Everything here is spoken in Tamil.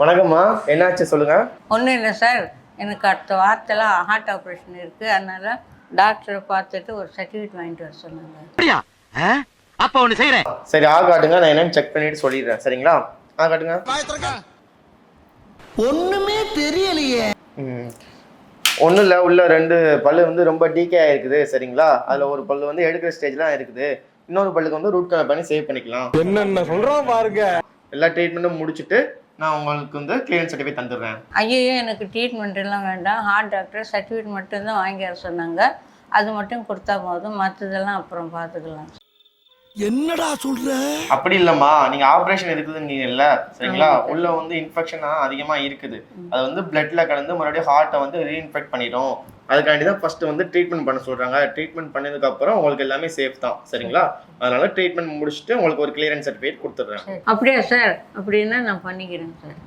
வணக்கம்மா, என்னாச்சு சொல்லுங்க. ஒன்றும் இல்லை சார், எனக்கு அடுத்த வாரத்தில் ஹார்ட் ஆப்ரேஷன் இருக்குது. அதனால் டாக்டரை பார்த்துட்டு ஒரு சர்டிஃபிகேட் வாங்கிட்டு வர சொன்னாங்க. அப்போ ஒன்று செய்கிறேன். சரி, காட்டுங்க, நான் என்னன்னு செக் பண்ணிட்டு சொல்லிடுறேன். சரிங்களா? காட்டுங்க. ஒண்ணுமே தெரியலையே. ஒன்றும் இல்லை, உள்ள 2 பல்லு வந்து ரொம்ப டீகே ஆகிருக்குது. சரிங்களா? அதில் ஒரு பல்லு வந்து எடுக்கிற ஸ்டேஜ்லாம் இருக்குது. இன்னொரு பல்லுக்கு வந்து ரூட் கனல் பண்ணி சேவ் பண்ணிக்கலாம். என்னென்ன சொல்றோம் பாருங்க. எல்லா ட்ரீட்மெண்ட்டும் முடிச்சுட்டு நான் உங்களுக்கு வந்து கிளியரன்ஸ் சர்டிஃபிகேட் தந்துடுறேன். ஐயோ, எனக்கு ட்ரீட்மெண்ட் எல்லாம் வேண்டாம். ஹார்ட் டாக்டர் சர்டிஃபிகேட் மட்டும்தான் வாங்கி வர சொன்னாங்க. அது மட்டும் கொடுத்தா போதும், மற்றதெல்லாம் அப்புறம் பார்த்துக்கலாம். என்னடா சொல்ற? அப்படி இல்லம்மா, நீங்க ஆபரேஷன் இருக்குதுன்னு இல்ல. சரிங்களா? உள்ள வந்து இன்ஃபெக்ஷன் அதிகமா இருக்குது. அது வந்து பிளட்ல கலந்து மறுபடியும் ஹார்ட்டை வந்து ரீஇன்ஃபெக்ட் பண்ணிடும். அதுக்காண்டி தான் ஃபர்ஸ்ட் வந்து ட்ரீட்மெண்ட் பண்ண சொல்றாங்க. ட்ரீட்மெண்ட் பண்ணதுக்கு அப்புறம் உங்களுக்கு எல்லாமே சேஃப் தான். சரிங்களா? அதனால ட்ரீட்மெண்ட் முடிச்சுட்டு உங்களுக்கு ஒரு கிளியரன்ஸ் சர்டிஃபிகேட் கொடுத்துட்றேன். அப்படியா சார்? அப்படின்னா நான் பண்ணிக்கிறேன் சார்.